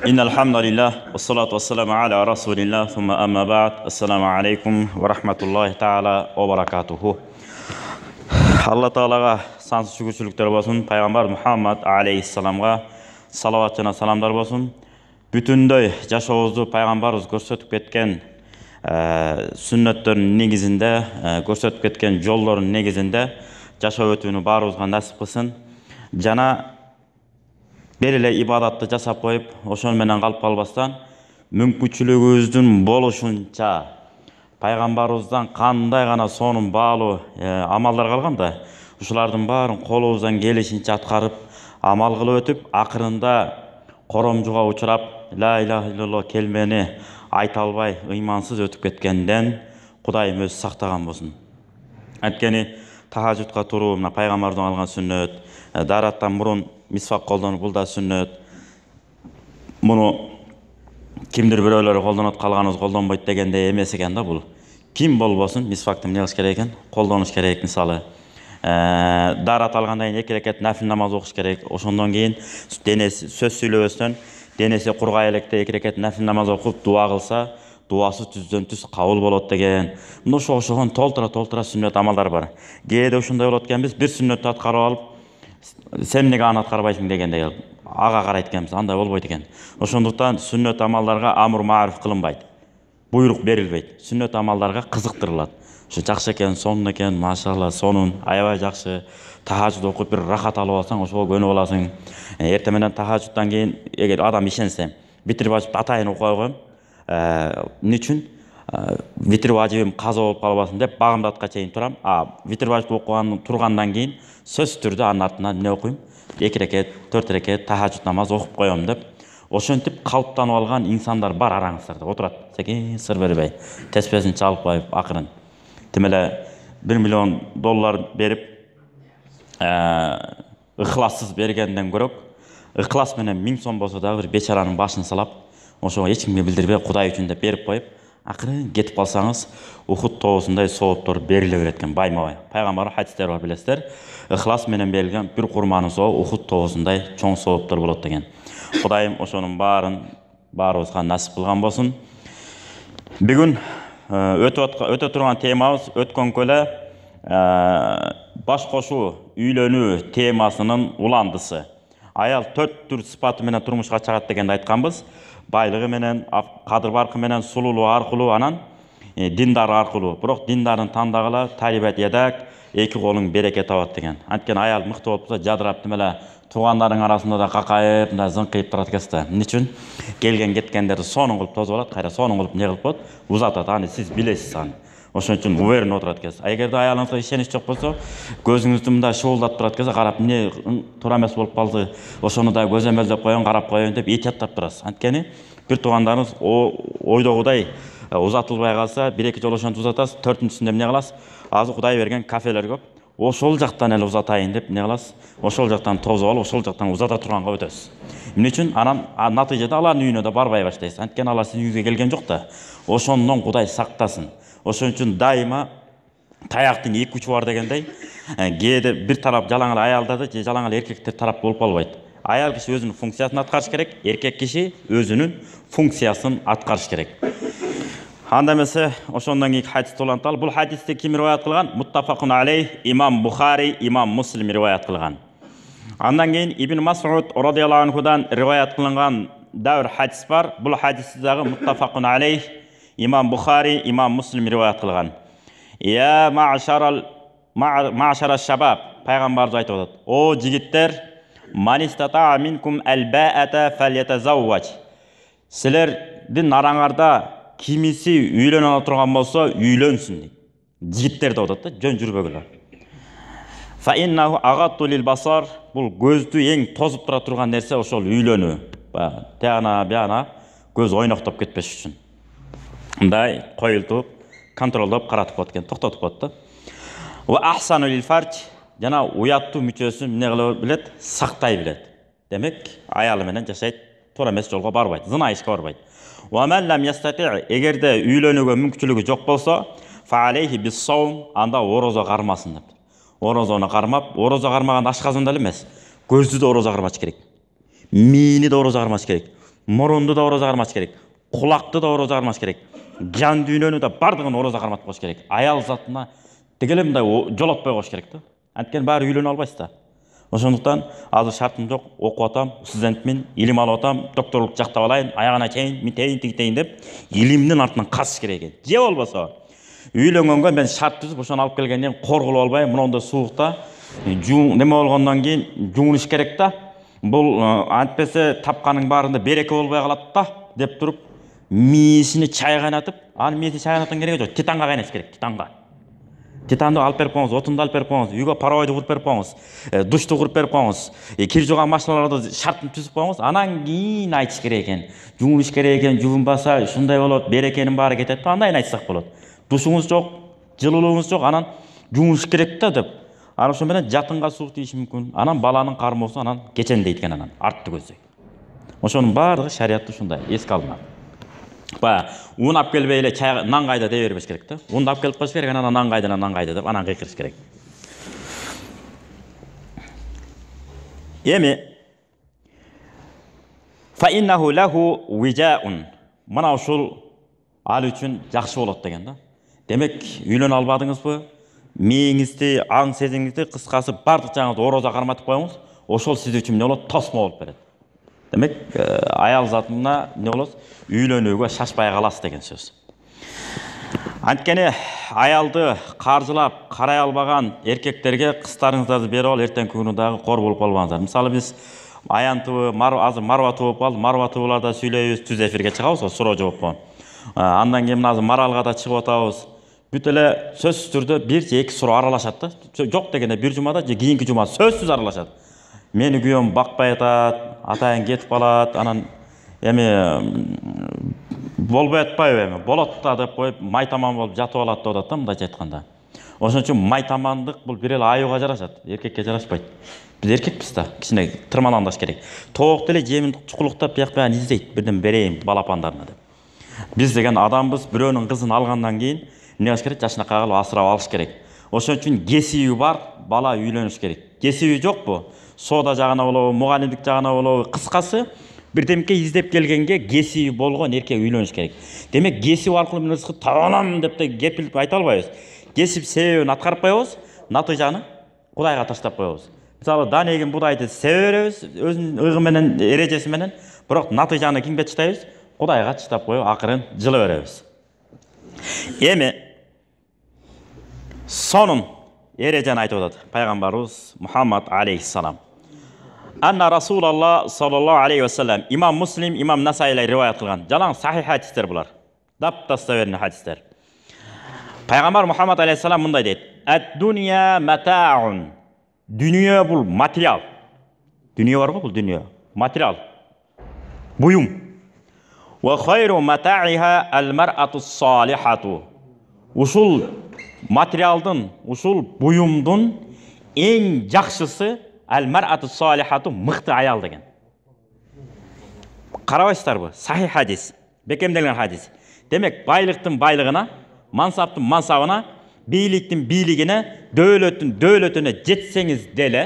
إن الحمد لله والصلاة والسلام على رسول الله ثم أما بعد السلام عليكم ورحمة الله تعالى وبركاته. Алла Таалаға сансыз шүкіршіліктер болсын, пайғамбар Мұхаммад алейхиссаламға салауат жана саламдар болсын. Бүтүндөй жашообузду пайгамбарыбыз көрсөтүп кеткен сүннөттөрдүн негизинде, көрсөтүп кеткен жолдордун негизинде жашап өтүүнү баарыбызга насип кылсын. Жана бир эле ибадатты жасап коюп, ошол менен калып калбастан, мүмкүнчүлүгүбүздүн болушунча пайгамбарыбыздан кандай гана сонун баалуу амалдар калган да, ушулардын баарын колубуздан келишинче аткарып, амал кылып өтүп, акырында коромжуга учурап, ла илаха иллаллах келмени айта албай, ыймансыз өтүп кеткенден Кудайым өзү сактаган болсун. Анткени тахажжудка туруу мына пайгамбардан алган сүннөт, дараттан мурун мисвак колдонуп, бул да сүннөт. Муну кимдир бирөөлөр колдонот, калганыбыз колдонбойт дегенде эмес экен да бул. Ким болбосун мисвакты эмне кылыш керек экен? Колдонуш керек, мисалы. Дарат алгандан кийин 2 рекат нафил намаз окуш керек. Ошондон кийин денеси сөз сүйлөбөстөн, денеси кургай электе 2 рекат нафил намаз окуп дуа кылса, дуасы түздөн түз кабыл болот деген. Мына ошогон толтура сүннөт амалдар бар. Кээде ушундай болот экен, биз бир сүннөттү аткарып алып, сен эмнеге аны аткарбайсың дегенде ага карайт экенбиз, андай болбойт экен. Ошондуктан сүннөт амалдарга амр мааруф кылынбайт. Буйрук берилбейт. Сүннөт амалдарга кызыктырылат. Ушу жакшы экен, сонун экен, машалла, сонун, аябай жакшы. Тахажжуд окуп бир рахат алып алсаң, ошого көнүп аласың. Эртең менен тахажжудтан кийин эгер адам ишенсе, витир важып атайын окуй коем. Эмне үчүн? Витир важибим каза болуп калбасын деп багымдатка чейин турам. Витир важып тургандан кийин сөзсүз түрдө анын артынан эмне окуйм? 2 рекат, 4 рекат тахажжуд намаз окуп коем деп. Ошентип калыптанып алган инсандар бар араңыздарда. Отурат, секин сыр бербей, теспесин чалып коюп акырын. Тим эле $1 миллион берип, ыхлассыз бергенден көрөк, ыхлас менен 1000 сом болсо дагы бир бечаранын башын салап, ошого эч кимге билдирбей Кудай үчүн деп берип коюп, акырын кетип калсаңыз, Ухуд тоосундай сооптор бериле берет экен, байма-бай. Пайгамбар хадистер бар, билесиздер. Ыхлас менен берилген бир курманын сообу Ухуд тоосундай чоң сооптор болот деген. Кудайым ошонун баарын баарыбызга насип кылган болсун. Бүгүн өтө турган темабыз өткөнкө эле баш кошуу, үйлөнүү темасынын уландысы. Аял 4 түр сыпаты менен турмушка чыгат дегенди айтканбыз. Байлыгы менен, кадыр баркы менен, сулуулугу аркылуу, анан диндар аркылуу. Бирок диндарын тандагыла, талибат ядак, 2 колуң береке табат деген. Анткени аял мыкты болупса, жадырап демеле туугандарың арасында да какайып, мындай зыңкыйып турат экенсиз да. Эмне үчүн? Келген кеткендерди сонун кылып тосуп алат, кайра сонун кылып не кылып коет? Узатат. Аны сиз билесиз аны. Ошон үчүн уверен отурат экенсиз. Эгерде аялыңызга ишенич жок болсо, көзүңүздү мындай шуулдап турат экенсиз, карап эмне туура эмес болуп калды, ошону да көзөмөлдөп коеюн, карап коеюн деп этияттап турасыз. Анткени бир туугандарыңыз ойдогудай узатылбай калса, 1-2 жолу ошентип узатасыз, 4-сүндө эмне кыласыз? Азыр Кудай берген кафелер көп. Ошол жактан эле узатайын деп эмне кыласыз? Ошол жактан тосуп алып, ошол жактан узата турганга өтөсүз. Эмне үчүн? Анан натыйжада алардын үйүнө да барбай баштайсыз. Анткени алар сиздин үйүңүзгө келген жок да. Ошондон Кудай сактасын. Ошон үчүн дайыма таяктын 2 учу бар дегендей, кээде бир тарап жалаң эле аялдарды же жалаң эле эркектер тарап болуп калбайт. Аял киши өзүнүн функциясын аткарыш керек, эркек киши өзүнүн функциясын аткарыш керек. Анда эмесе, ошондон кийин хадисти уланталы. Бул хадисти ким риваят кылган? Муттафакун алейх, Имам Бухари, Имам Муслим риваят кылган. Андан кийин Ибн Мас'уд радияллаху анхудан риваят кылынган дәвр хадис бар. Бул хадисти дагы муттафакун алейх, Имам Бухари, Имам Муслим риваят кылган. Я ма'шара шабаб, пайгамбарыбыз айтып атат. О жигиттер, ман истата минкум албаата фальятазавваж. Силердин араңарда кимиси үйлөнө ала турган болсо, үйлөнсүн дейт. Жигиттер деп атат да, жөн жүрбөгүлөр. Фа иннаху агатту лил басар, бул көздү эң тозуп тура турган нерсе ошол үйлөнүү. Тагана бияна көз ойноктоп кетпеш үчүн. Мындай коюлтуп, контролдоп каратып коет экен, токтотуп коет да. Ва ахсану лил фарж, жана уяттуу мүчөсүн эмне кыла билет? Сактай билет. Демек, аялы менен жашайт, туура эмес жолго барбайт, зына ишке барбайт. Ва ман лам ястати, эгерде үйлөнүүгө мүмкүнчүлүгү жок болсо, фа алейхи бис-саум, анда орозо кармасын деп. Орозону кармап, орозо кармаган ашказында эле эмес, көздү да орозо кармаш керек. Мийини да орозо кармаш керек. мұрынды да ораза қармаш керек, құлақты да ораза қармаш керек, жан дүйнөнү да бардығын ораза қарматып қош керек. Аял затына тігілі мындай жолатпай қош керек та. Анткени баары үйлөнө албайсыз да. Ошондуктан азыр шартым жок, окуп атам, студентмин, илим алып атам, докторлук жактап алайын, аягына чейин, митейин, тигитейин деп илимдин артынан касыш керек экен. Же болбосо үйлөнгөнгө мен шарт түзүп ошону алып келгенден кийин коргулуп албай, мындай суукта неме болгондон кийин жуунуш керек да. Бул антпесе тапканын баарында береке болбой калат да деп туруп мээсине чай кайнатып, аны мээсине чай кайнатып кереги жок, титанга кайнатыш керек, титанга. Титанды алып берип коюңуз, отунду алып берип коюңуз, үйгө паровойду куруп берип коюңуз, душту куруп берип коюңуз, кир жууган машиналарды шартын түзүп коюңуз, анан кийин айтыш керек экен. Жуунуш керек экен, жуунбаса ушундай болот, берекенин баары кетет да, андайын айтсак болот. Душуңуз жок, жылуулугуңуз жок, анан жуунуш керек да деп. Анан ошо менен жатынга суук тийиш мүмкүн. Анан баланын кармоосу анан кечендейт экен, анан артты көздөйт. Ошонун баардыгы шариятта ушундай, эске алынат. Баягы un алып келбей эле чай нан кайда дей бербеш керек да. Унду алып келип коюш керек, анан нан кайда деп анан кыйкырыш керек. Эми fa innahu lahu wija'un. Мына ушул ал үчүн жакшы болот деген да. Демек, үйлөнө албадыңызбы? Мээңизди, аң сезимиңизди, кыскасы бардык жагыңызды ораза карматып коюңуз. Ошол сиз үчүн эмне болот? Тосмо болуп берет. Демек, аял затына не болот? Үйлөнүүгө шашпай каласыз деген сөз. Анткени аялды каржылап карай албаган эркектерге кыздарыңыздарды берип алып, эртең күнү дагы кор болуп калбаңыздар. Мисалы биз Аян ТВ, азыр Марва ТВ болуп калды. Марва ТВларда сүйлөйбүз, түз эфирге чыгабыз, суроо жооп. Андан кийин азыр Маралга да чыгып атабыз. Бүт эле сөзсүз түрдө бир же эки суроо аралашат да. Жок дегенде бир жумада же кийинки жума сөзсүз аралашат. Мени күйөөм бакпай атат, атайын кетип калат, анан эми болбой атпайбы эми, болот да деп коюп, майтаман болуп жатып алат деп атат да, мындайча айтканда. Ошон үчүн майтамандык бул бир эле аюуга жарашат, эркекке жарашпайт. Биз эркекпиз да, кичине тырмаландаш керек. Тоок деле жемин чукулуктап бияк издейт, бирден берейин балапандарына деп. Биз деген адамбыз, бирөөнүн кызын алгандан кийин эмне кылыш керек? Жашынакай кылып асырап алыш керек. Ошон үчүн кесиби бар бала үйлөнүш керек. Кесиби жокпу? Соода жагына болобу, мугалимдик жагына болобу, кыскасы бирдемке издеп келгенге кесиби болгон эркек үйлөнүш керек. Демек, кесип аркылуу мен рызкы табанам деп да кепилип айта албайбыз. Кесип себебин аткарып коебуз, натыйжаны Кудайга таштап коебуз. Мисалы, данегин будайды себе беребиз, өзүнүн ыгы менен, эрежеси менен, бирок натыйжаны кимге таштайбыз? Кудайга таштап коюп, акырын жылы беребиз. Эми сонун эрежени айтып атат пайгамбарыбыз Мухаммад алейхиссалам. Анна Расулаллах саллаллаху алейхи ва саллям, имам Муслим, имам Насаилер риваят кылган. Жалаң сахих хадистер булар. Дап достоверный хадистер. Пайгамбар Мухаммад алейхиссалам мындай дейт: "Ад-дунья матаун." Дүние бул материал. Дүние бар бул дүние. Материал. Буюм. Ва хайру матаиха ал-мар'ату салихату. Ушул материалдын, ушул буюмдун эң жакшысы ал-мар'ату салихату, мыкты аял деген. Карабайсыздарбы? Сахих хадис, бекемделген хадис. Демек, байлыктын байлыгына, мансаптын мансабына, бийликтин бийлигине, дөөлөттүн дөөлөтүнө жетсеңиз деле,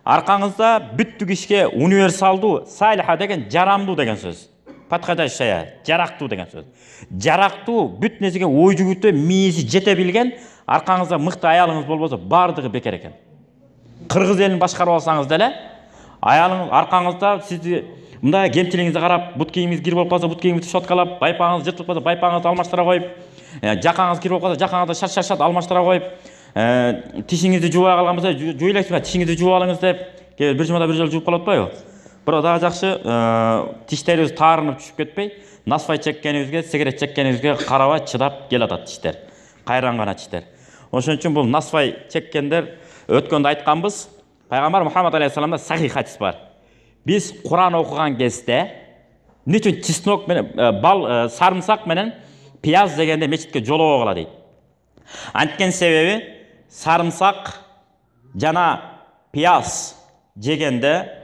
аркаңызда бүттүк ишке универсалдуу, салиха деген жарамдуу деген сөз. Патхада шая, жарактуу деген сөз. Жарактуу, бүт нерсеге ой жүгүртө, мээси жете билген, аркаңызда мыкты аялыңыз болбосо, бардыгы бекер экен. Кыргыз элин башкарып алсаңыз деле, аялыңыз аркаңызда сизди мындай кемчилигиңизди карап, бут кийимиңиз кир болуп калса, бут кийимиңизди щеткалап, байпагыңыз жыртылып калса, байпагыңызды алмаштыра коюп, жакаңыз кир болуп калса, жакаңызды шаршат алмаштыра коюп, тишиңизди жуубай калган болсо, жуйлайсызбы, тишиңизди жууп алыңыз деп, бир жумада бир жолу жууп калып атпайбы? Бирок дагы жакшы, тиштерибиз таарынып түшүп кетпей, насвай чеккенибизге, сигарет чеккенибизге карабай чыдап келатат тиштер. Кайран гана тиштер. Ошон үчүн бул насвай чеккендер өткөндө айтканбыз, пайгамбар Мухаммад алейхиссаламда сахих хадис бар. Биз Куран окуган кезде, эмне үчүн чеснок менен, сарымсак менен пияз дегенде мечитке жолобогула дейт. Анткени себеби сарымсак жана пияз жегенде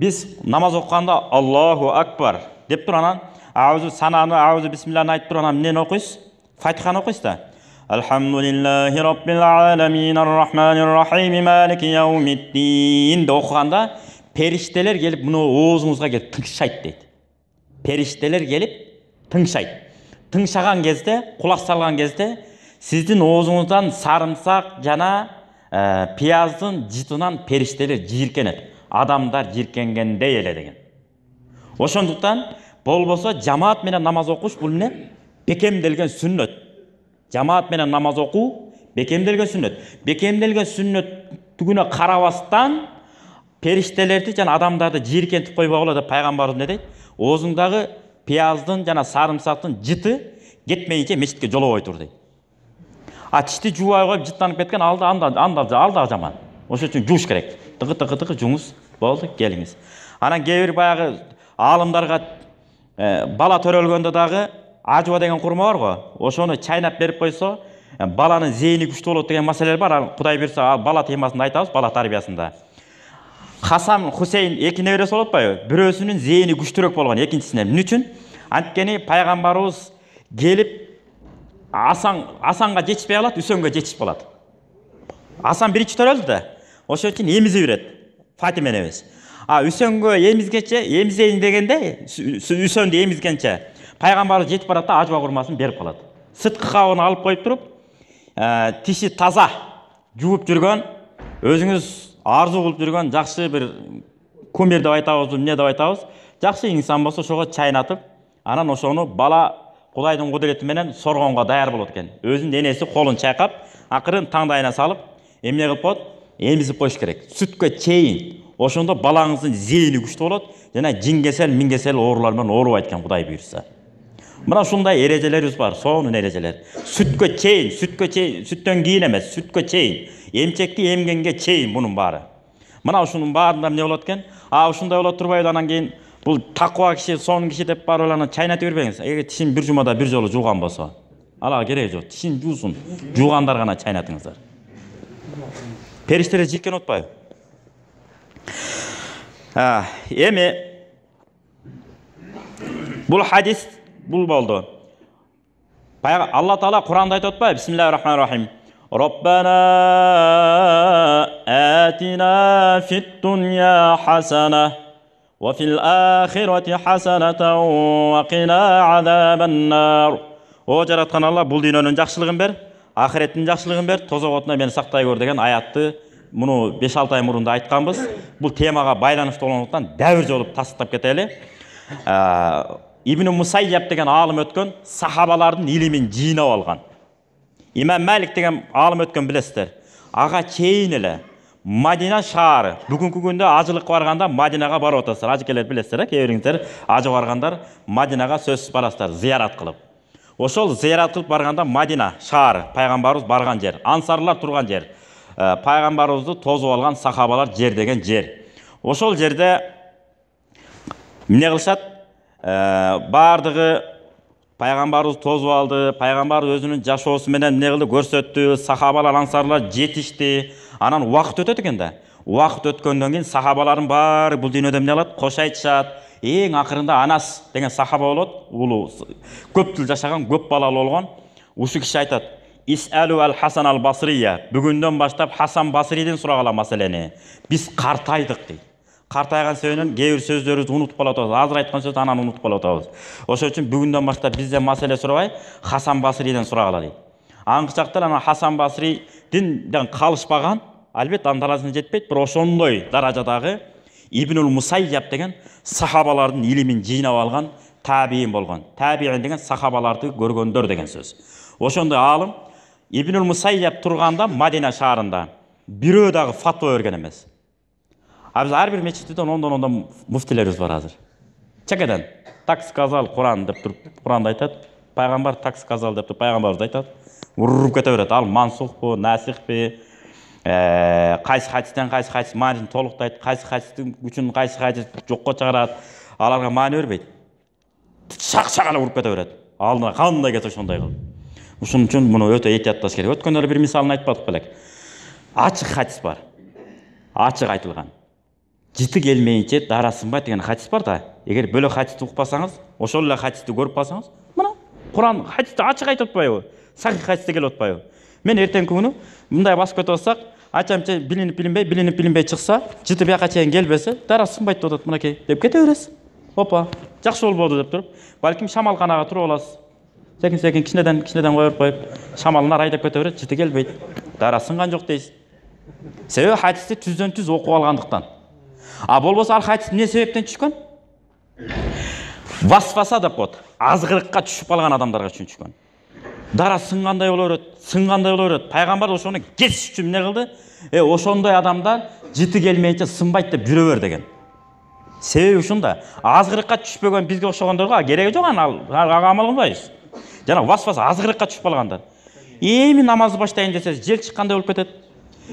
biz namaz okuyanda Allahu Akbar deyip duran ağzı sananı ağzı bismillah'ını ayıp duran ne okuyuz? Fatiha'nı okuyuz da. Elhamdülillahi Rabbil alemin Errahmanirrahim Maliki yevmiddin de okuyanda perişteler gelip bunu oğuzumuzga gelip tıkışaydı deydi. периштелер келип тыңшайт. Тыңшаган кезде, кулак салган кезде сиздин оозуңуздан сарымсак жана пияздын жытынан периштелер жийиркенет. Адамдар жийиркенгендей эле деген. Ошондуктан болбосо жамаат менен намаз окуш бул эмне? Бекемделген сүннөт. Жамаат менен намаз окуу бекемделген сүннөт. Бекемделген сүннөттүгүнө карабастан периштелерди жана адамдарды жийиркентип койбогула деп пайгамбарыбыз эмне дейт? Оозуңдагы пияздын жана сарымсактын жыты кетмейинче мешитке жолобой тур дейт. Тишти жуубай коюп жыттанып кеткен алда жаман. Ошон үчүн жууш керек. Тыгы жуңуз болду, келиңиз. Анан кээ бир баягы аалымдарга бала төрөлгөндө дагы ажуба деген курма бар го. Ошону чайнап берип койсо, баланын зейини күчтүү болот деген маселелер бар. Кудай буйрса, ал бала темасында айтабыз, бала тарбиясында. Хасан, Хусейн эки небереси болуп атпайбы? Бирөөсүнүн зейини күчтүүрөөк болгон, экинчисинен. Эмне үчүн? Анткени пайгамбарыбыз келип Асанга жетишпей калат, Үсөнгө жетишип калат. Асан биринчи төрөлдү да. Ошон үчүн эмизе берет. Фатима энебиз. Үсөнгө эмизейин дегенде, Үсөндү эмизгенче пайгамбарыбыз жетип барат да ажуба курмасын берип калат. Сыткы кабын алып коюп туруп, тиши таза жууп жүргөн, өзүңүз арзу кылып жүргөн жакшы бир кумир деп айтабыз, эмне деп айтабыз? Жакшы инсан болсо ошого чайнатып, анан ошону бала Кудайдын кудурети менен соргонго даяр болот экен. Өзүнүн энеси колун чайкап, акырын таңдайына салып, эмне кылып коет? Эмизип коюш керек. Сүткө чейин. Ошондо балаңыздын зейини күчтүү болот жана жиңгесел, миңгесел оорулар менен оорубайт экен Кудай буйрса. Мына ушундай эрежелерибиз бар, сонун эрежелер. Сүткө чейин, сүттөн кийин эмес, сүткө чейин. Эмчекти эмгенге чейин мунун баары. Мына ушунун баарында эмне болот экен? Ушундай болот турбайбы? Анан кийин бул таква киши, сонун киши деп барып анан чайнатып бербеңиз. Эгер тишин бир жумада бир жолу жууган болсо, алага кереги жок. Тишин жуусун. Жуугандар гана чайнатыңыздар. Периштелер жийиркен отпайбы? Эми бул хадис бул болду. Алла Таала Куранда айтып атпайбы? Бисмиллахир-рахманир-рахим. Роббана атина фид-дунья хасана ва фил-ахирати хасанатан ва кина азабан-нар. О жараткан Алла, бул дүйнөнүн жакшылыгын бер, ахиреттин жакшылыгын бер, тозоготунан мени сактай көр деген аятты муну 5-6 ай мурунда айтканбыз. Бул темага байланыштуу болгондуктан дәвир жолуп тастап кетели. Ибн Мусайяб деген аалым өткөн, сахабалардын илимин жыйнап алган. Имам Малик деген аалым өткөн, билесиздер. Ага чейин эле Мадина шаары. Бүгүнкү күндө ажылыкка барганда Мадинага барып атасыздар. Ажыкелер билесиздер, кээ бириңиздер ажы баргандар Мадинага сөзсүз барасыздар, зыярат кылып. Ошол зыярат кылып барганда Мадина шаары, пайгамбарыбыз барган жер, ансарлар турган жер. Пайгамбарыбызды тозуп алган сахабалар жер деген жер. Ошол жерде эмне кылышат? Бардыгы пайгамбарыбыз тозуп алды, пайгамбар өзүнүн жашоосу менен эмне кылды? Көрсөттү, сахабалар, ансарлар жетишти. Анан убакыт өтөт экен да. Убакыт өткөндөн кийин сахабалардын баары бул дүйнөдө эмне кылат? Кош айтышат. Эң акырында Анас деген сахаба болот. Улуу көп жыл жашаган, көп балалуу болгон. Ушу киши айтат: Исалу ал-Хасан ал-Басрия. Бүгүндөн баштап Хасан Басриден сурагыла маселени. Биз картайдык дейт. Картайган себебинен кээ бир сөздөрүбүздү унутуп калып атабыз. Азыр айткан сөздү анан унутуп калып атабыз. Ошон үчүн бүгүндөн баштап бизден маселе сурабай, Хасан Басриден сурагыла дейт. Аңкы чактар анан Хасан Басриден калышпаган, албетте анын даражасына жетпейт, бирок ошондой даражадагы Ибнул Мусайяб деген сахабалардын илимин жыйнап алган табиин болгон. Табиин деген сахабаларды көргөндөр деген сөз. Ошондой аалым Ибнул Мусайяб турганда Мадина шаарында бирөө дагы фатва берген эмес. Биз ар бир мечитте ондон муфтилерибиз бар азыр. Чекеден так сказал Куран деп туруп Куранда айтат, пайгамбар так сказал деп туруп пайгамбарыбыз айтат. Уруп кете берет. Ал мансухпу, насихпи, кайсы хадистен кайсы хадис маанисин толуктайт, кайсы хадистин үчүн кайсы хадис жокко чыгарат. Аларга маани бербейт. Шак-шак эле уруп кете берет. Алдына кандай кетсе ошондой кылып. Ушун үчүн муну өтө этиятташ керек. Өткөндө бир мисалын айтпадык белек. Ачык хадис бар. Ачык айтылган. Жыты келмейинче дара сынбайт деген хадис бар да. Эгер бөлөк хадисти укпасаңыз, ошол эле хадисти көрүп калсаңыз, мына Куран хадисти ачык айтып атпайбы? Сахих хадисте келип атпайбы? Мен эртеңки күнү мындай басып кетип атсак, ачамча билинип билинбей чыкса, жыты бияка чейин келбесе, дара сынбайт деп атат, мынакей деп кете бересиз. Опа, жақсы жол болды деп тұрып, балким шамалханаға тұрып аласыз. Секен кішінеден қойып, шамалына айдап кете береді, жіті келбейді. Дара сынған жоқ дейсіз. Себебі хадисті түзден түз оқып алғандықтан. А болбаса ал хадис не себептен түшкен? Васваса деп қойды. Азғырыққа түшіп қалған адамдарға үшін түшкен. Дара сынғандай болар еді. Пайғамбар ошоны кесіш үшін не қылды? Ошондай адамдар жіті келмейінше сынбайды деп жүре бер деген. Себебі ушунда азғырыққа түшпеген бізге оқшағандарға керегі жоқ, амал қылбайбыз. Жана васваса азғырыққа түшіп қалғандар. Эми намазды баштайын десеңіз, жел шыққандай болып кетеді.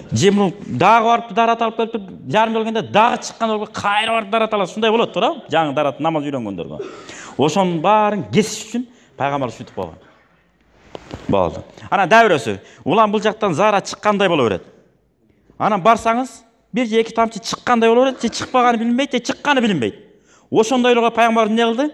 Жемнің дағы барып дарат алып келіп, жарым келгенде дағы шыққанда болып қайра барып дарат алады. Сондай болады тура, жаңы дарат намаз үйренгендерге. Ошоның барын кесіш үшін пайғамбар сөйтіп қойған. Болды. Ана дәуресі, улан бұл жақтан зара шыққандай бола береді. Ана барсаңыз, bir же екі тамчы шыққандай бола береді, же шықпағаны білінбейді, же шыққаны білінбейді. Ошондайларға пайғамбар не қылды?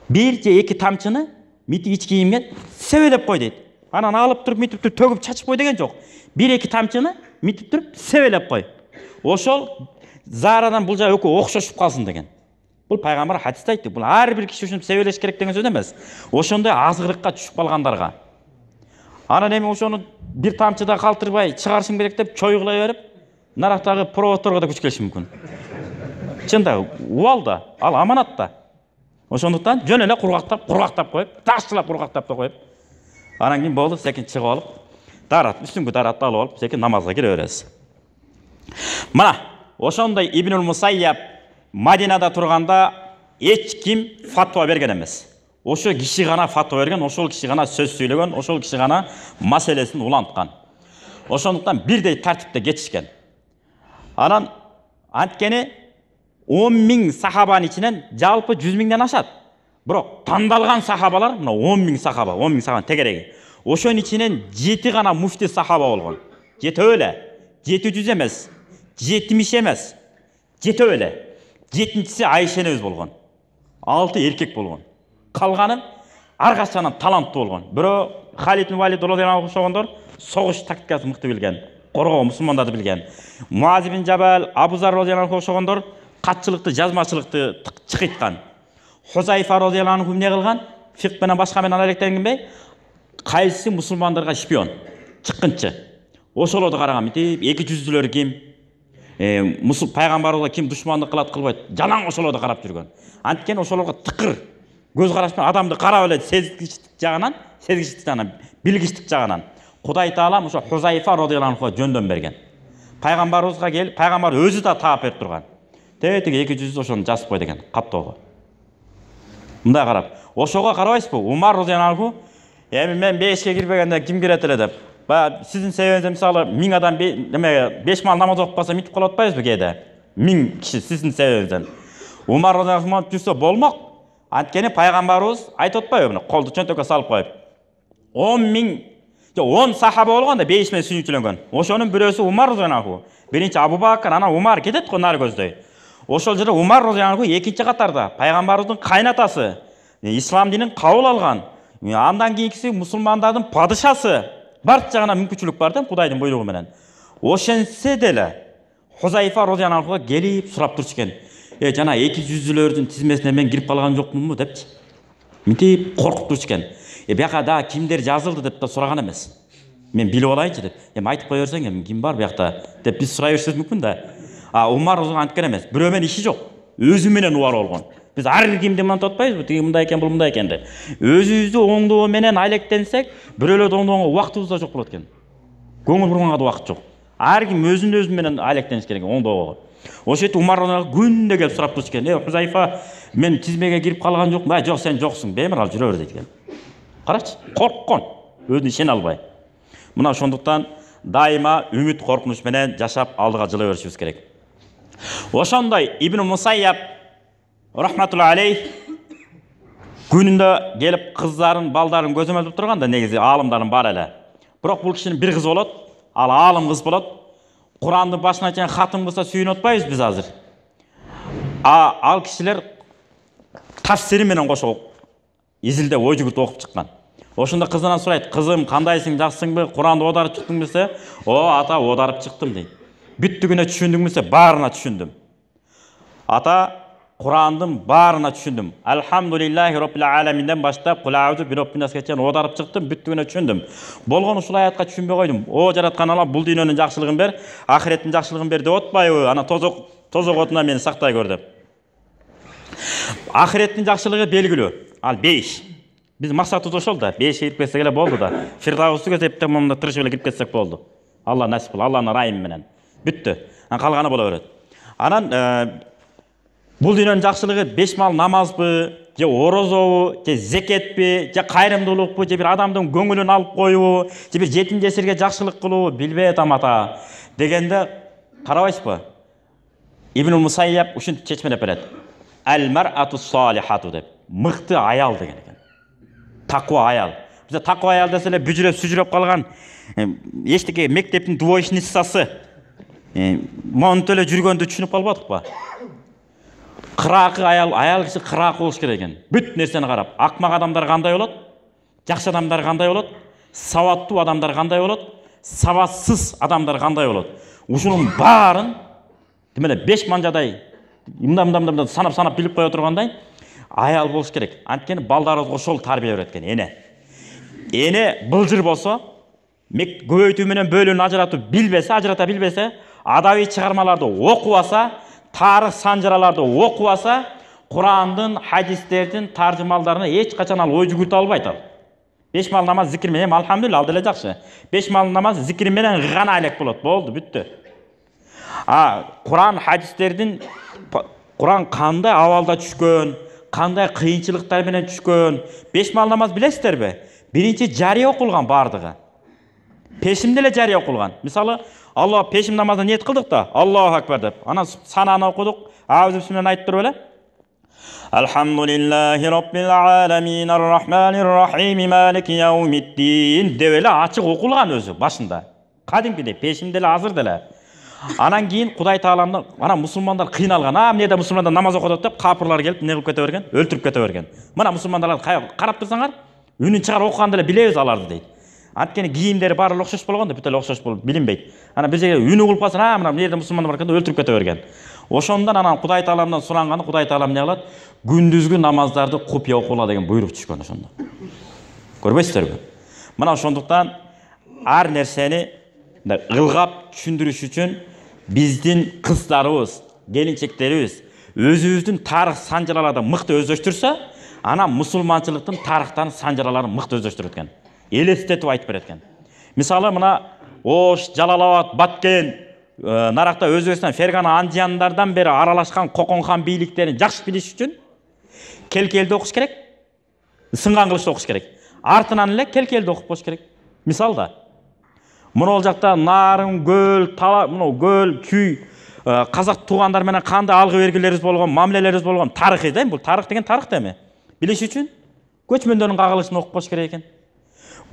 Bir же екі тамчыны митип іч киімге себелеп қой дейді. Ананы алып тұрып, митип тұрып, төгіп чачып қой деген жоқ. Bir-екі тамчыны митип тұрып, себелеп қой. Ошол зарадан бұл жа өкі оқшошып қалсын деген. Бұл пайғамбар хадисте айтты. Бұл әрбір кіші үшін себелеш керек деген сөз емес. Ошондай азғырыққа түшіп қалғандарға. Ана неме ошоны бір тамчыда қалтырбай шығарышым керек деп чойғылай беріп, нарақтағы проводторға да күш келіші мүмкін. Чында уалда, ал аманатта. Ошондуктан жөн эле кургактап коюп, ташчылап кургактап да коюп. Анан кийин болду, секин чыгып алып, дарат, үстүңкү даратты алып алып, секин намазга кире бересиз. Мына, ошондой Ибнул Мусайяб Мадинада турганда эч ким фатва берген эмес. Ошо киши гана фатва берген, ошол киши гана сөз сүйлөгөн, ошол киши гана маселесин уланткан. Ошондуктан бирдей тартипте кетишкен. Анан анткени 10.000 сахабанын ичинен жалпы 100.000ден ашат. Бирок тандалган сахабалар мына 10.000 сахаба тегереги. Ошонун ичинен 7 гана муфти сахаба болгон. 7 эле. 700 эмес. 70 эмес. 7 эле. 7-нчиси Айша энебиз болгон. 6 эркек болгон. Калганы ар качанан таланттуу болгон. Бирөө Халид ибн Валид радияллаху окшогондор согуш тактикасын мыкты билген, коргоо мусулмандарды билген. Муаз ибн Жабал, Абу Зар радияллаху окшогондор катчылыкты, жазмачылыкты чыкыткан. Хузайфа радияллаху анху эмне кылган? Фикх менен башка менен алектенгенбей, кайсы мусулмандарга шпион, чыккынчы. Ошолорду караган митип, 200-дүлөр ким, пайгамбарга ким душмандык кылат кылбайт, жалаң ошолорду карап жүргөн. Анткени ошолорго тыкыр көз караш менен адамды карап эле сезгичтик жагынан, билгичтик жагынан Кудай Таалам ошо Хузайфа радияллаху анхуга жөндөн берген. Пайгамбарыбызга келип, пайгамбар өзү да таап берип турган. Тетиги 200 ошону жазып кой деген каттоого. Мындай карап, ошого карабайсызбы? Умар радияллаху анху, эми мен бешке кирбегенде ким кирет эле деп. Сиздин себебиңизде мисалы 1000 адам 5 мал намаз окуп калса митип калып атпайбызбы кээде? 1000 киши сиздин себебиңизден. Умар радияллаху анху жүрсө болмок. Анткени пайгамбарыбыз айтып атпайбы? Колду чөнтөккө салып коюп. 10 сахаба болгон да 5 менен сүйүнчүлөнгөн. Ошонун бирөөсү Умар радияллаху анху. Биринчи Абу Бакр, анан Умар кетет го нары көздөй. Ошол жерде Умар радияллаху анху экинчи катарда пайгамбарыбыздын кайнатасы, ислам динин кабыл алган. Андан кийинкиси мусулмандардын падышасы. Барча жагынан мүмкүнчүлүк бар да Кудайдын буйругу менен. Ошентсе деле Хузайфа радияллаху анхуга келип сурап турчу экен. Жана 200-дүлөрдүн тизмесине мен кирип калган жокмунбу депчи. Мынтип коркуп турчу экен. Бияка да кимдер жазылды деп да сураган эмес. Мен билип алайынчы деп. Айтып кое берсең, ким бар биякта деп биз сурай берсек мүмкүн да. Умар анткен эмес. Бирөө менен иши жок. Өзү менен убар болгон. Биз ар кимди мынтип атпайбызбы? Тиги мындай экен, бул мындай экен деп. Өзүбүздү оңдоо менен алектенсек, бирөөлөрдү оңдоого убактыбыз да жок болот экен. Көңүл бурганга да убакыт жок. Ар ким өзүн менен алектениш керек оңдоого. Ошентип Умар күндө келип сурап турчу экен. Хузайфа, мен тизмеге кирип калган жокмун. Жок, сен жоксуң. Бемирал жүрө бер дейт экен. Карачы, корккон, өзүн ишене албай. Мына ошондуктан дайыма үмүт коркунуч менен жашап алдыга жыла беришибиз керек. Ошондой Ибн Мусайяб рахматулла алейх күнүндө келип кыздарын, балдарын көзөмөлдөп турганда негизи аалымдардын бар эле. Бирок бул кишинин бир кызы болот, ал аалым кыз болот. Курандын башына чейин хатым кылса сүйүнүп атпайбыз биз азыр. Ал кишилер тафсири менен кошо изилде ой жүгүртүп окуп чыккан. Ошондо кызынан сурайт: "Кызым, кандайсың, жакшысыңбы? Куранды оодарып чыктың десе?" Ата, оодарып чыктым" дейт. "Бүттүгүнө түшүндүңбү десе?" "Баарына түшүндүм." "Ата, Kur'an'ın barına düşündüm. Elhamdülillahi Rabbil aleminden başlap Kul a'udhu bi rabbin nasga çen odarıp çıktım, büttügüne düşündüm. Bolgon uşul ayatка düşünbөй koydum. O jaratkan Allah bul dünyanın jakşılыгын ber, ahiretin jakşılыгын ber dep otpayбы? Ana tozok otuna meni saktay gör dep. Ahiretin jakşılığı belgilүү. Al 5. Biz maksatыбыз ошол да. 5 кирип кетсек эле болду да. Фирдавсты көзөп тамамда тырышып эле кирип кетсек болду. Allah насип кыл, Алланын райымы менен. Бүттү. Калганы боло берет. Анан бул дүйнөнүн жакшылыгы 5 мал намазбы, же орозобу, же зекетпи, же кайрымдуулукпу, же бир адамдын көңүлүн алып коюубу, же бир жетим жесирге жакшылык кылуубу билбей атам ата. Дегенде карабайсызбы? Ибн Мусайяб ушинтип чечмелеп берет. Ал-мар'ату салихату деп. Мыкты аял деген экен. Таква аял. Бизде таква аял десе эле бүжүрөп сүжүрөп калган эчтеке мектептин двоечницасы. Монтө эле жүргөндү түшүнүп калбадыкпы? Кыракы аял киши кырак болуш керек экен. Бүт нерсени карап, акмак адамдар кандай болот? Жакшы адамдар кандай болот? Сабаттуу адамдар кандай болот? Сабатсыз адамдар кандай болот? Ушунун баарын демеле 5 манжадай мындай санап билип кое тургандай аял болуш керек. Анткени балдарыбызга ошол тарбия берет экен, эне былжыр болсо, көбөйтүү менен бөлүүнү ажырата билбесе, адабий чыгармаларды окубаса, тарых санжыраларды окубаса, Кур'андын, хадистердин таржымалдарына эч качан ал ой жүгүртө албайт ал. 5 мал намаз зикир менен алхамдулилlah ал деле жакшы. 5 мал намаз зикир менен гана элек болот. Болду, бүттү. Kur'an hadislerinin Kur'an kандай авалда түшкөн, кандай кыйынчылыктар менен түшкөн. 5 мал намаз билесиздер бе? Биринчи жария окулган бардыгы. Пешимде эле жария окулган. Мисалы, Алла пешим намазына ниет кылдык да, Аллаху акбар деп. Анан сананы окудук, ауз бисмилlah айтып туруп эле. Алхамдулиллахи раббил аламин ар-рахманир рахим малики яумиддин деп эле ачык окулган өзү башында. Кадимкидей пешимде эле азыр деле. Анан кийин Кудай Тааланы, ана мусулмандар кыйналган. Эмнеде мусулмандар намаз окудат деп капырлар келип не кылып кете берген, өлтүрүп кете берген. Мына мусулмандарларды карап турсаңар, үнүн чыгар окуганда эле билебиз аларды дейт. Анткени кийимдери баары окшош болгон да, бүт эле окшош болуп билинбейт. Ана биз үнү кылып калса, мына бу жерде мусулмандар бар экен деп өлтүрүп кете берген. Ошондон анан Кудай Тааламдан суранганы, Кудай Таалам эмне кылат? Күндүзгү намаздарды купуя окула деген буйрук түшкөн ошондо. Көрбөйсүздөрбү? Мына ошондуктан ар нерсени ылгап түшүндүрүш үчүн биздин кыздарыбыз, келинчектерибиз өзүбүздүн тарых санжыраларды мыкты өздөштүрсө, ана мусулманчылыктын тарыхтан санжыраларын мыкты өздөштүрөт экен. Элестетип айтып берет экен. Мисалы мына Ош, Жалалабад, Баткен, наракта Өзбекстан, Фергана, Андияндардан бери аралашкан Кокон хан бийликтерин жакшы билиш үчүн келкелди окуш керек. Сынган кылычты окуш керек. Артынан эле келкелди окуп болуш керек. Мисалда мына жакта Нарын, Көл, Көл, Күй, казак туугандар менен кандай алгы бергилерибиз болгон, мамилелерибиз болгон тарыхый да, бул тарых деген тарых да эме. Билиш үчүн көчмөндөрдүн кагылышын окуп болуш керек экен.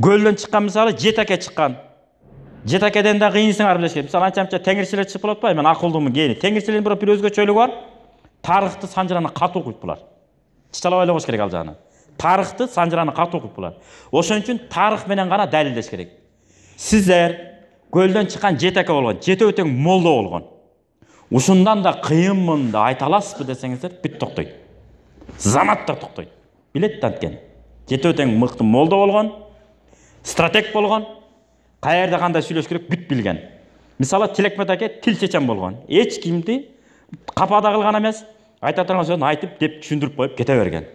Көлдөн чыккан мисалы Жетаке чыккан. Жетакеден да кыйынсыңар билиш керек. Мисалы анча теңирчилер чыгып болот атпайбы? Мен акылдуумун кийини. Теңирчилердин бир өзгөчөлүгү бар. Тарыхты санжыраны катуу окуйт булар. Чычалабай эле кош керек ал жагына. Тарыхты санжыраны катуу окуйт булар. Ошон үчүн тарых менен гана далилдеш керек. Сиздер көлдөн чыккан Жетаке болгон, жетөө тең молдо болгон. Ушундан да кыйынмын да айта аласызбы десеңиздер, бүт токтойт. Заматтар токтойт. Билет да анткени. Жетөө тең мыкты молдо болгон, стратег болгон, каерде кандай сүйлөш керек бүт билген. Мисалы Тилекмет аке тил чечен болгон. Эч кимди капада кылган эмес, айта турган сөзүн айтып деп түшүндүрүп коюп кете берген.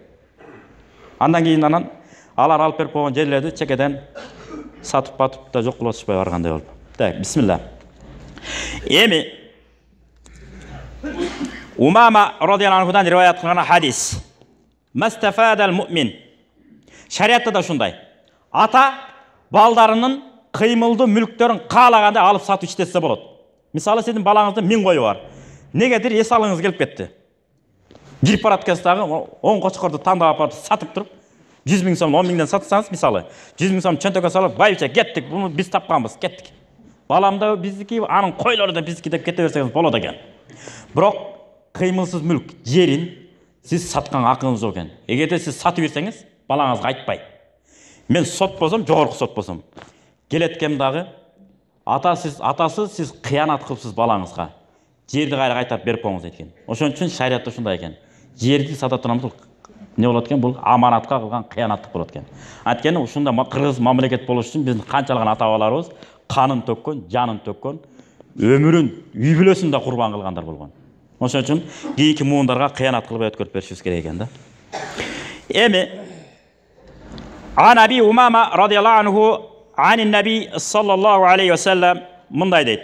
Андан кийин алар алып берип койгон жерлерди чекеден сатып батып да жок кылышпай баргандай болуп. Так, бисмилlah. Эми Умама радияллаху анхудан риваят кылган хадис. Мастафадал муъмин. Шариатта да ушундай. Ата балдарынын кыймылдуу мүлктөрүн каалагандай алып сатып иштесе болот. Мисалы сиздин балаңыздын 1000 кою бар. Негедир эс алыңыз келип кетти. Кирип барат кездагы 10 кочкорду тандап алып сатып туруп 100 000 сом, 10 000ден сатсаңыз, мисалы 100 000 сом чөнтөккө салып, байбиче кеттик, буну биз тапканбыз, кеттик. Балам да биздики, анын койлору да биздики деп кете берсеңиз болот экен. Бирок кыймылсыз мүлк, жерин сиз саткан акыңыз жок экен. Эгерде сиз сатып берсеңиз, балаңызга айтпай. Мен сот болсом, жогорку сот болсом, келеткем дагы атасы сиз кыянат кылыпсыз балаңызга. Жерди кайра кайтарып берип коюңуз экен. Ошон үчүн шариатта ушундай экен. жерді сата тұрамыз, не болады екен, бұл аманатқа қылған қиянаттық болады екен. Өйткені ушунда қырғыз мамлекет болуш үчүн биздин канчалыгын ата-бабаларыбыз канын төккөн, жанын төккөн, өмүрүн, үй бүлөсүн да курбан кылгандар болгон. Ошон үчүн кийинки муундарга кыянат кылбай өткөрүп беришибиз керек экен да. Эми Ан Аби Умама радияллаху анху ан наби саллаллаху алейхи ва саллям мындай дейт.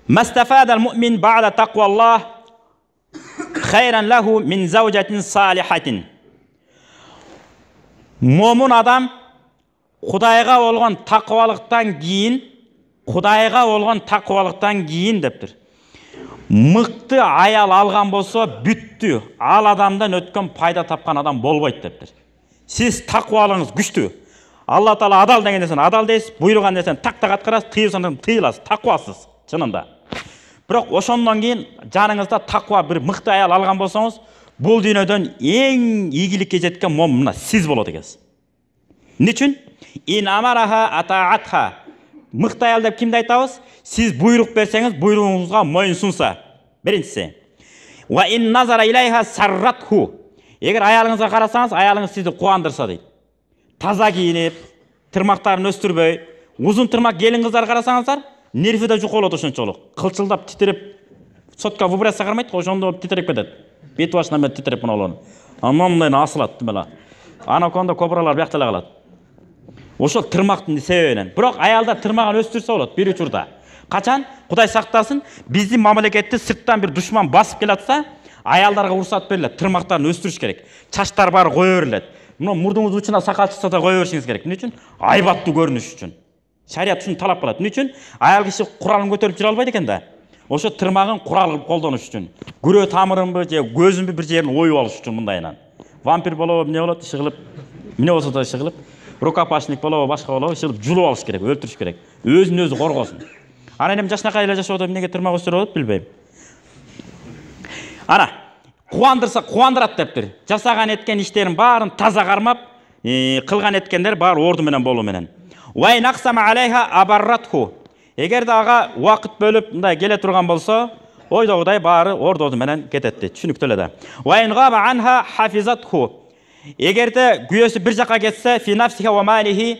Мастафадал муъмин ба'да тақваллах хайран лаху мин заужатин салихатин. Момун адам Кудайга болгон такыбалыктан кийин дептир. Мыкты аял алган болсо бүттү. Ал адамдан өткөн пайда тапкан адам болбойт дептир. Сиз такыбалыгыңыз күчтүү. Алла Таала адал деген нерсени адал дейсиз, буйруган нерсени тактак аткарасыз, тыйылсаңыз тыйыласыз, такыбасыз чынында. Бирок ошондон кийин жаныңызда таква бир мыкты аял алган болсоңуз, бул дүйнөдөн эң ийгиликке жеткен момун мына сиз болот экенсиз. Эмне үчүн? Ин амараха атаатха. Мыкты аял деп кимди айтабыз? Сиз буйрук берсеңиз, буйругуңузга моюн сунса. Биринчиси. Ва ин назара илайха сарратху. Эгер аялыңызга карасаңыз, аялыңыз сизди кубандырса дейт. Таза кийинип, тырмактарын өстүрбөй, узун тырмак келин кыздар карасаңыздар, нерви да жуколот ошончолук. Кылчылдап титирип, сотка вибрация кармайт, ошондо титирип кетет. Бет башынан мен титирип мыналарын. Анамдай асылат мына. Анаконда кобралар бияктала калат. Ошол тырмактын себебинен. Бирок аялда тырмагын өстүрсө болот бир учурда. Качан? Кудай сактасын, биздин мамлекетти сырттан бир душман басып келатса, аялдарга уруксат берилет, тырмактарын өстүрүш керек. Чачтар баары кое берилет. Мына мурдуңуз учуна сакал чыкса да кое беришиңиз керек. Эмне үчүн? Айбаттуу көрүнүш үчүн. Шарият ушуну талап кылат. Эмне үчүн? Аял киши куралын көтөрүп жүрө албайт экен да. Ошо тырмагын курал кылып колдонуш үчүн. Күрөө тамырынбы же көзүнбү бир жерин оюп алыш үчүн мындайынан. Вампир болобу, эмне болот? Иши кылып, эмне болсо да иши кылып, рукопашник болобу, башка болобу, иши кылып жулуп алыш керек, өлтүрүш керек. Өзүн өзү коргосун. Анан эми жашнакай эле жашап атып эмнеге тырмак өстүрүп атат билбейм. Ана кубандырса кубандырат дептир. Жасаган эткен иштерин баарын таза кармап, кылган эткендер баары орду менен болуу менен. Вай нақсама алейха абарратху. Эгер дага убакыт бөлүп мындай келе турган болсо, ойдогудай баары ордоду менен кетет дейт. Түшүнүктүү эле да. Вай габа анха хафизатху. Эгерде күйөөсү бир жака кетсе, фи нафсиха ва малихи,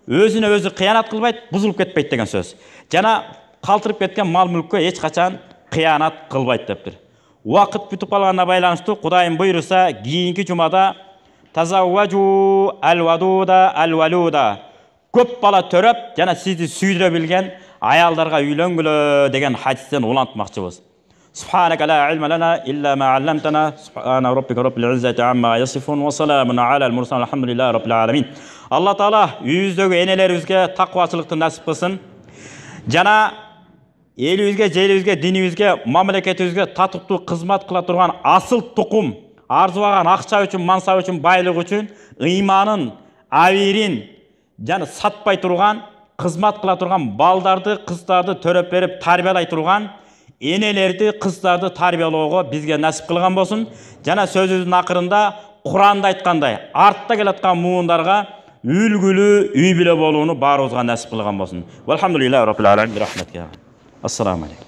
өзүнө өзү кыянат кылбайт, бузулуп кетпейт деген сөз. Жана калтырып кеткен мал мүлккө эч качан кыянат кылбайт дептир. Убакыт бүтүп калганына байланыштуу Кудайым буйруса, кийинки жумада тазавважу алвадуда. Көп бала төрөп, жана сизди сүйдүрө билген аялдарга үйлөнгүлө деген хадистен улантмакчыбыз. Субханaka la ilma lana illa ma 'allamtana. Subhana rabbika rabbil izzati amma yasifun wa salamun 'alal mursalin. Alhamdulillahi rabbil alamin. Alloh taolo uyүздөгү энелерибизге таквачылыкты насип кылсын. Жана элибизге, жерибизге, динибизге, мамлекетибизге татыктуу кызмат кыла турган асыл тукум, арзубаган акча үчүн, мансап үчүн, байлык үчүн ыйманын, абийирин жана сатпай турган, кызмат кыла турган балдарды, кыздарды төрөп берип тарбиялай турган энелерди, кыздарды тарбиялоого бизге насип кылган болсун. Жана сөзүбүздүн акырында Куранда айткандай, артта келаткан муундарга үлгүлүү үй бүлө болууну баарыбызга насип кылган болсун. Алхамдулиллахи раббил аламин. Рахматка. Ассаламу алейкум.